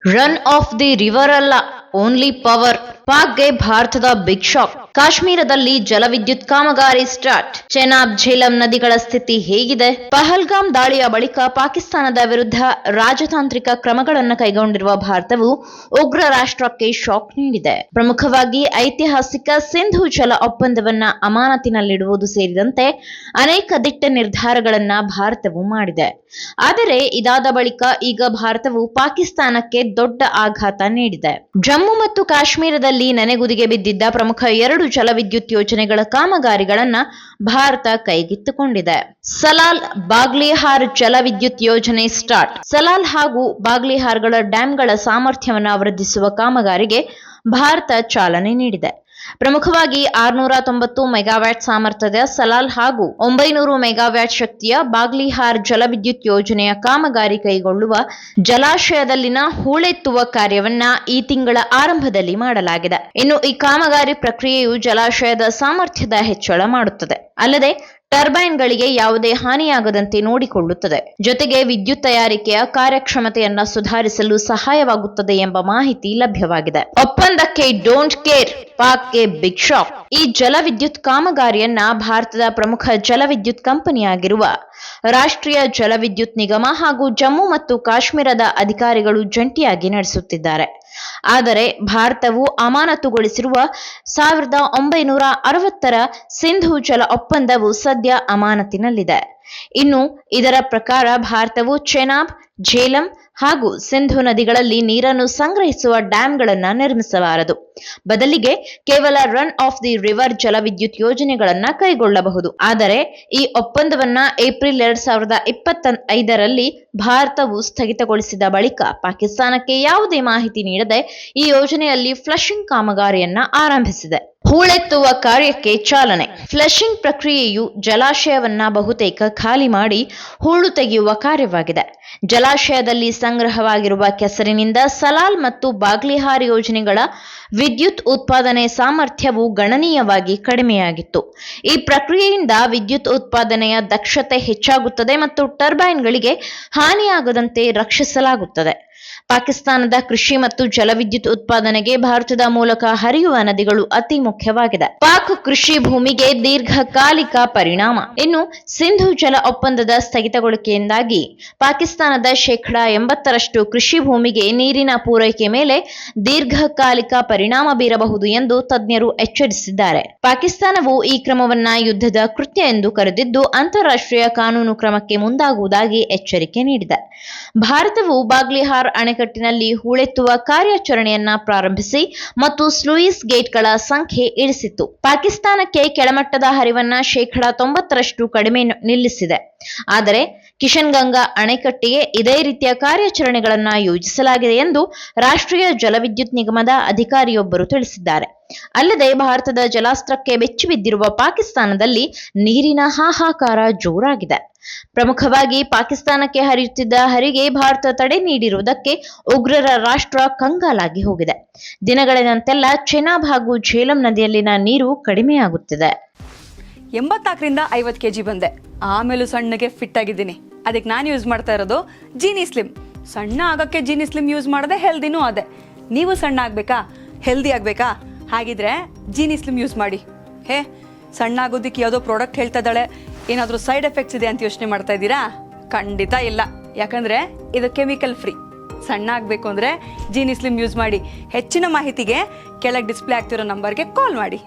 Run of the river ಅಲ್ಲ, only power. ಪಾಕ್ಗೆ ಭಾರತದ big shock. ಕಾಶ್ಮೀರದಲ್ಲಿ ಜಲವಿದ್ಯುತ್ ಕಾಮಗಾರಿ ಸ್ಟಾರ್ಟ್. ಚೆನಾಬ್ ಝೇಲಂ ನದಿಗಳ ಸ್ಥಿತಿ ಹೇಗಿದೆ? ಪಹಲ್ಗಾಮ್ ದಾಳಿಯ ಬಳಿಕ ಪಾಕಿಸ್ತಾನದ ವಿರುದ್ಧ ರಾಜತಾಂತ್ರಿಕ ಕ್ರಮಗಳನ್ನು ಕೈಗೊಂಡಿರುವ ಭಾರತವು ಉಗ್ರ ರಾಷ್ಟ್ರಕ್ಕೆ ಶಾಕ್ ನೀಡಿದೆ. ಪ್ರಮುಖವಾಗಿ ಐತಿಹಾಸಿಕ ಸಿಂಧು ಜಲ ಒಪ್ಪಂದವನ್ನ ಅಮಾನತಿನಲ್ಲಿಡುವುದು ಸೇರಿದಂತೆ ಅನೇಕ ದಿಟ್ಟ ನಿರ್ಧಾರಗಳನ್ನ ಭಾರತವು ಮಾಡಿದೆ. ಆದರೆ ಇದಾದ ಬಳಿಕ ಈಗ ಭಾರತವು ಪಾಕಿಸ್ತಾನಕ್ಕೆ ದೊಡ್ಡ ಆಘಾತ ನೀಡಿದೆ. ಜಮ್ಮು ಮತ್ತು ಕಾಶ್ಮೀರದಲ್ಲಿ ನೆನೆಗುದಿಗೆ ಬಿದ್ದಿದ್ದ ಪ್ರಮುಖ 2 ಜಲವಿದ್ಯುತ್ ಯೋಜನೆಗಳ ಕಾಮಗಾರಿಗಳನ್ನ ಭಾರತ ಕೈಗೆತ್ತಿಕೊಂಡಿದೆ. ಸಲಾಲ್ ಬಾಗ್ಲಿಹಾರ್ ಜಲವಿದ್ಯುತ್ ಯೋಜನೆ ಸ್ಟಾರ್ಟ್. ಸಲಾಲ್ ಹಾಗೂ ಬಾಗ್ಲಿಹಾರ್ಗಳ ಡ್ಯಾಂಗಳ ಸಾಮರ್ಥ್ಯವನ್ನು ವೃದ್ಧಿಸುವ ಕಾಮಗಾರಿಗೆ ಭಾರತ ಚಾಲನೆ ನೀಡಿದೆ. ಪ್ರಮುಖವಾಗಿ 690 ಮೆಗಾವ್ಯಾಟ್ ಸಾಮರ್ಥ್ಯದ ಸಲಾಲ್ ಹಾಗೂ 900 ಮೆಗಾವ್ಯಾಟ್ ಶಕ್ತಿಯ ಬಾಗ್ಲಿಹಾರ್ ಜಲವಿದ್ಯುತ್ ಯೋಜನೆಯ ಕಾಮಗಾರಿ ಕೈಗೊಳ್ಳುವ ಜಲಾಶಯದಲ್ಲಿನ ಹೂಳೆತ್ತುವ ಕಾರ್ಯವನ್ನ ಈ ತಿಂಗಳ ಆರಂಭದಲ್ಲಿ ಮಾಡಲಾಗಿದೆ. ಇನ್ನು ಈ ಕಾಮಗಾರಿ ಪ್ರಕ್ರಿಯೆಯು ಜಲಾಶಯದ ಸಾಮರ್ಥ್ಯದ ಹೆಚ್ಚಳ ಮಾಡುತ್ತದೆ, ಅಲ್ಲದೆ ಟರ್ಬೈನ್ಗಳಿಗೆ ಯಾವುದೇ ಹಾನಿಯಾಗದಂತೆ ನೋಡಿಕೊಳ್ಳುತ್ತದೆ. ಜೊತೆಗೆ ವಿದ್ಯುತ್ ತಯಾರಿಕೆಯ ಕಾರ್ಯಕ್ಷಮತೆಯನ್ನ ಸುಧಾರಿಸಲು ಸಹಾಯವಾಗುತ್ತದೆ ಎಂಬ ಮಾಹಿತಿ ಲಭ್ಯವಾಗಿದೆ. ಒಪ್ಪಂದಕ್ಕೆ ಡೋಂಟ್ ಕೇರ್, ಪಾಕ್ಗೆ ಬಿಗ್ ಶಾಕ್. ಈ ಜಲವಿದ್ಯುತ್ ಕಾಮಗಾರಿಯನ್ನ ಭಾರತದ ಪ್ರಮುಖ ಜಲವಿದ್ಯುತ್ ಕಂಪನಿಯಾಗಿರುವ ರಾಷ್ಟ್ರೀಯ ಜಲವಿದ್ಯುತ್ ನಿಗಮ ಹಾಗೂ ಜಮ್ಮು ಮತ್ತು ಕಾಶ್ಮೀರದ ಅಧಿಕಾರಿಗಳು ಜಂಟಿಯಾಗಿ ನಡೆಸುತ್ತಿದ್ದಾರೆ. ಆದರೆ ಭಾರತವು ಅಮಾನತುಗೊಳಿಸಿರುವ 1960ರ ಸಿಂಧು ಜಲ ಒಪ್ಪಂದವು ಸದ್ಯ ಅಮಾನತಿನಲ್ಲಿದೆ. ಇನ್ನು ಇದರ ಪ್ರಕಾರ ಭಾರತವು ಚೆನಾಬ್, ಝೇಲಂ ಹಾಗೂ ಸಿಂಧು ನದಿಗಳಲ್ಲಿ ನೀರನ್ನು ಸಂಗ್ರಹಿಸುವ ಡ್ಯಾಂಗಳನ್ನು ನಿರ್ಮಿಸಬಾರದು. ಬದಲಿಗೆ ಕೇವಲ ರನ್ ಆಫ್ ದಿ ರಿವರ್ ಜಲವಿದ್ಯುತ್ ಯೋಜನೆಗಳನ್ನ ಕೈಗೊಳ್ಳಬಹುದು. ಆದರೆ ಈ ಒಪ್ಪಂದವನ್ನ ಏಪ್ರಿಲ್ 2025ರಲ್ಲಿ ಭಾರತವು ಸ್ಥಗಿತಗೊಳಿಸಿದ ಬಳಿಕ ಪಾಕಿಸ್ತಾನಕ್ಕೆ ಯಾವುದೇ ಮಾಹಿತಿ ನೀಡದೆ ಈ ಯೋಜನೆಯಲ್ಲಿ ಫ್ಲಶಿಂಗ್ ಕಾಮಗಾರಿಯನ್ನ ಆರಂಭಿಸಿದೆ. ಹೂಳೆತ್ತುವ ಕಾರ್ಯಕ್ಕೆ ಚಾಲನೆ. ಫ್ಲಶಿಂಗ್ ಪ್ರಕ್ರಿಯೆಯು ಜಲಾಶಯವನ್ನ ಬಹುತೇಕ ಖಾಲಿ ಮಾಡಿ ಹೂಳು ತೆಗೆಯುವ ಕಾರ್ಯವಾಗಿದೆ. ಜಲಾಶಯದಲ್ಲಿ ಸಂಗ್ರಹವಾಗಿರುವ ಕೆಸರಿನಿಂದ ಸಲಾಲ್ ಮತ್ತು ಬಾಗ್ಲಿಹಾರ್ ಯೋಜನೆಗಳ ವಿದ್ಯುತ್ ಉತ್ಪಾದನೆ ಸಾಮರ್ಥ್ಯವು ಗಣನೀಯವಾಗಿ ಕಡಿಮೆಯಾಗಿತ್ತು. ಈ ಪ್ರಕ್ರಿಯೆಯಿಂದ ವಿದ್ಯುತ್ ಉತ್ಪಾದನೆಯ ದಕ್ಷತೆ ಹೆಚ್ಚಾಗುತ್ತದೆ ಮತ್ತು ಟರ್ಬೈನ್ಗಳಿಗೆ ಹಾನಿಯಾಗದಂತೆ ರಕ್ಷಿಸಲಾಗುತ್ತದೆ. ಪಾಕಿಸ್ತಾನದ ಕೃಷಿ ಮತ್ತು ಜಲವಿದ್ಯುತ್ ಉತ್ಪಾದನೆಗೆ ಭಾರತದ ಮೂಲಕ ಹರಿಯುವ ನದಿಗಳು ಅತಿ ಮುಖ್ಯವಾಗಿದೆ. ಪಾಕ್ ಕೃಷಿ ಭೂಮಿಗೆ ದೀರ್ಘಕಾಲಿಕ ಪರಿಣಾಮ. ಇನ್ನು ಸಿಂಧು ಜಲ ಒಪ್ಪಂದದ ಸ್ಥಗಿತಗೊಳಿಕೆಯಿಂದಾಗಿ ಪಾಕಿಸ್ತಾನದ 80% ಕೃಷಿ ಭೂಮಿಗೆ ನೀರಿನ ಪೂರೈಕೆ ಮೇಲೆ ದೀರ್ಘಕಾಲಿಕ ಪರಿಣಾಮ ಬೀರಬಹುದು ಎಂದು ತಜ್ಞರು ಎಚ್ಚರಿಸಿದ್ದಾರೆ. ಪಾಕಿಸ್ತಾನವು ಈ ಕ್ರಮವನ್ನ ಯುದ್ಧದ ಕೃತ್ಯ ಎಂದು ಕರೆದಿದ್ದು ಅಂತಾರಾಷ್ಟ್ರೀಯ ಕಾನೂನು ಕ್ರಮಕ್ಕೆ ಮುಂದಾಗುವುದಾಗಿ ಎಚ್ಚರಿಕೆ ನೀಡಿದೆ. ಭಾರತವು ಬಾಗ್ಲಿಹಾರ್ ಅಣೆಕಟ್ಟಿನಲ್ಲಿ ಹೂಳೆತ್ತುವ ಕಾರ್ಯಾಚರಣೆಯನ್ನ ಪ್ರಾರಂಭಿಸಿ ಮತ್ತು ಸ್ಲೂಯಿಸ್ ಗೇಟ್ಗಳ ಸಂಖ್ಯೆ ಇಳಿಸಿತ್ತು. ಪಾಕಿಸ್ತಾನಕ್ಕೆ ಕೆಳಮಟ್ಟದ ಹರಿವನ್ನ 90% ಕಡಿಮೆ ನಿಲ್ಲಿಸಿದೆ. ಆದರೆ ಕಿಶನ್ಗಂಗಾ ಅಣೆಕಟ್ಟಿಗೆ ಇದೇ ರೀತಿಯ ಕಾರ್ಯಾಚರಣೆಗಳನ್ನ ಯೋಜಿಸಲಾಗಿದೆ ಎಂದು ರಾಷ್ಟ್ರೀಯ ಜಲವಿದ್ಯುತ್ ನಿಗಮದ ಅಧಿಕಾರಿಯೊಬ್ಬರು ತಿಳಿಸಿದ್ದಾರೆ. ಅಲ್ಲದೆ ಭಾರತದ ಜಲಾಸ್ತ್ರಕ್ಕೆ ಬೆಚ್ಚಿಬಿದ್ದಿರುವ ಪಾಕಿಸ್ತಾನದಲ್ಲಿ ನೀರಿನ ಹಾಹಾಕಾರ ಜೋರಾಗಿದೆ. ಪ್ರಮುಖವಾಗಿ ಪಾಕಿಸ್ತಾನಕ್ಕೆ ಹರಿಯುತ್ತಿದ್ದ ಹರಿಗೆ ಭಾರತ ತಡೆ ನೀಡಿರುವುದಕ್ಕೆ ಉಗ್ರರ ರಾಷ್ಟ್ರ ಕಂಗಾಲಾಗಿ ಹೋಗಿದೆ. ದಿನಗಳೆದಂತೆಲ್ಲ ಚೆನಾಬ್ ಹಾಗೂ ಝೇಲಂ ನದಿಯಲ್ಲಿನ ನೀರು ಕಡಿಮೆಯಾಗುತ್ತಿದೆ. 84ರಿಂದ 50 kg ಬಂದೆ, ಆಮೇಲೂ ಸಣ್ಣಗೆ ಫಿಟ್ ಆಗಿದ್ದೀನಿ. ಅದಕ್ಕೆ ನಾನು ಯೂಸ್ ಮಾಡ್ತಾ ಇರೋದು ಜೀನಿ ಸ್ಲಿಮ್. ಸಣ್ಣ ಆಗಕ್ಕೆ ಜೀನಿ ಸ್ಲಿಮ್ ಯೂಸ್ ಮಾಡದೆ ಹೆಲ್ದಿನೂ ಅದೇ. ನೀವು ಸಣ್ಣ ಆಗಬೇಕಾ, ಹೆಲ್ದಿ ಆಗಬೇಕಾ? ಹಾಗಿದ್ರೆ ಜೀನಿ ಸ್ಲಿಮ್ ಯೂಸ್ ಮಾಡಿ. ಸಣ್ಣ ಆಗೋದಕ್ಕೆ ಯಾವುದೋ ಪ್ರಾಡಕ್ಟ್ ಹೇಳ್ತಾ ಇದ್ದಾಳೆ, ಏನಾದರೂ ಸೈಡ್ ಎಫೆಕ್ಟ್ಸ್ ಇದೆ ಅಂತ ಯೋಚನೆ ಮಾಡ್ತಾ ಇದ್ದೀರಾ? ಖಂಡಿತ ಇಲ್ಲ, ಯಾಕಂದರೆ ಇದು ಕೆಮಿಕಲ್ ಫ್ರೀ. ಸಣ್ಣ ಆಗಬೇಕು ಅಂದರೆ ಜೀನಿ ಸ್ಲಿಮ್ ಯೂಸ್ ಮಾಡಿ. ಹೆಚ್ಚಿನ ಮಾಹಿತಿಗೆ ಕೆಳಗೆ ಡಿಸ್ಪ್ಲೇ ಆಗ್ತಿರೋ ನಂಬರ್ಗೆ ಕಾಲ್ ಮಾಡಿ.